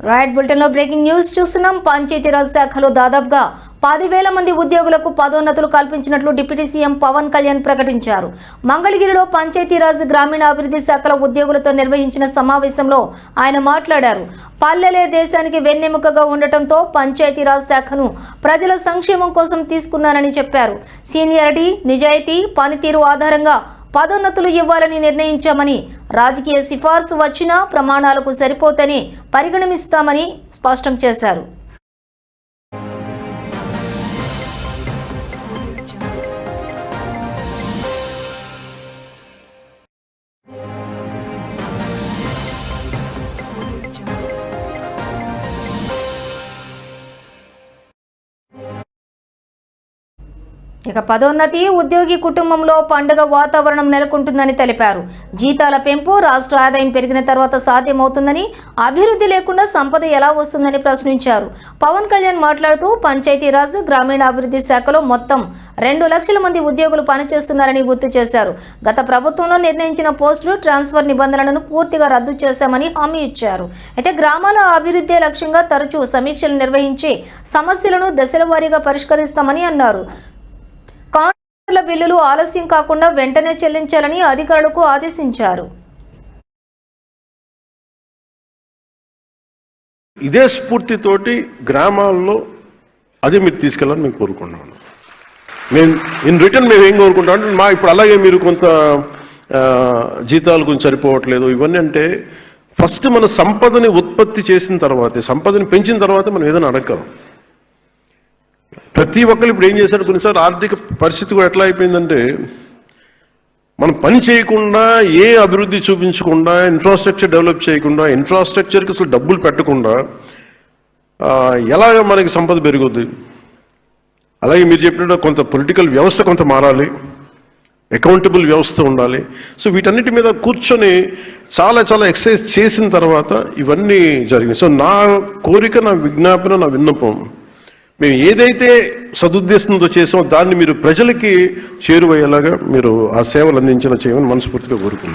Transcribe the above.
Right బులెటిన్లో breaking news చూస్తున్నాం. పంచాయతీరాజ్ శాఖలో దాదాపుగా 10,000 మంది ఉద్యోగులకు పదోన్నతులు కల్పించినట్లు డిప్యూటీ సీఎం పవన్ కళ్యాణ్ ప్రకటించారు. మంగళగిరిలో పంచాయతీరాజ్ గ్రామీణాభివృద్ధి శాఖల ఉద్యోగులతో నిర్వహించిన సమావేశంలో ఆయన మాట్లాడారు. పల్లెలే దేశానికి వెన్నెముకగా ఉండటంతో పంచాయతీరాజ్ శాఖను ప్రజల సంక్షేమం కోసం తీసుకున్నానని చెప్పారు. సీనియారిటీ, నిజాయితీ, పనితీరు ఆధారంగా పదోన్నతులు ఇవ్వాలని నిర్ణయించామని, రాజకీయ సిఫార్సు వచ్చినా ప్రమాణాలకు సరిపోతేనే పరిగణిస్తామని స్పష్టం చేశారు. ఇక పదోన్నతి, ఉద్యోగి కుటుంబంలో పండుగ వాతావరణం నెలకొంటుందని తెలిపారు. జీతాల పెంపు రాష్ట్ర ఆదాయం పెరిగిన తర్వాత సాధ్యమవుతుందని, అభివృద్ధి లేకుండా సంపద ఎలా వస్తుందని ప్రశ్నించారు. పవన్ కళ్యాణ్ మాట్లాడుతూ పంచాయతీరాజ్ గ్రామీణాభివృద్ధి శాఖలో మొత్తం 2 లక్షల మంది ఉద్యోగులు పనిచేస్తున్నారని గుర్తు చేశారు. గత ప్రభుత్వంలో నిర్ణయించిన పోస్టులు, ట్రాన్స్ఫర్ నిబంధనలను పూర్తిగా రద్దు చేశామని హామీ ఇచ్చారు. అయితే గ్రామాల అభివృద్ధి లక్ష్యంగా తరచూ సమీక్షలు నిర్వహించి సమస్యలను దశల వారీగా పరిష్కరిస్తామని అన్నారు. కాంట్రాక్టర్ల బిల్లులు ఆలస్యం కాకుండా వెంటనే చెల్లించాలని అధికారులకు ఆదేశించారు. ఇదే స్ఫూర్తితోటి గ్రామాల్లో అదే మీరు తీసుకెళ్ళాలని మేము కోరుకుంటున్నాను. మేము ఇన్ రిటర్న్ మేము ఏం కోరుకుంటాం అంటే, ఇప్పుడు అలాగే మీరు కొంత జీతాలు కొంచెం సరిపోవట్లేదు ఇవన్నీ అంటే, ఫస్ట్ మన సంపదని ఉత్పత్తి చేసిన తర్వాతే, సంపదని పెంచిన తర్వాత మనం ఏదైనా అడగలం. ప్రతి ఒక్కరు ఇప్పుడు ఏం చేశారు, కొన్నిసార్లు ఆర్థిక పరిస్థితి కూడా ఎట్లా అయిపోయిందంటే, మనం పని చేయకుండా, ఏ అభివృద్ధి చూపించకుండా, ఇన్ఫ్రాస్ట్రక్చర్ డెవలప్ చేయకుండా, ఇన్ఫ్రాస్ట్రక్చర్కి అసలు డబ్బులు పెట్టకుండా ఎలాగ మనకి సంపద పెరుగుద్ది? అలాగే మీరు చెప్పినట్టు కొంత పొలిటికల్ వ్యవస్థ కొంత మారాలి, అకౌంటబుల్ వ్యవస్థ ఉండాలి. సో వీటన్నిటి మీద కూర్చొని చాలా ఎక్సర్సైజ్ చేసిన తర్వాత ఇవన్నీ జరిగింది. సో నా కోరిక, నా విజ్ఞాపన, నా విన్నపం, మేము ఏదైతే సదుద్దేశంతో చేసామో దాన్ని మీరు ప్రజలకి చేరువయ్యేలాగా మీరు ఆ సేవలు అందించేలా చేయమని మనస్ఫూర్తిగా కోరుకుంటున్నాను.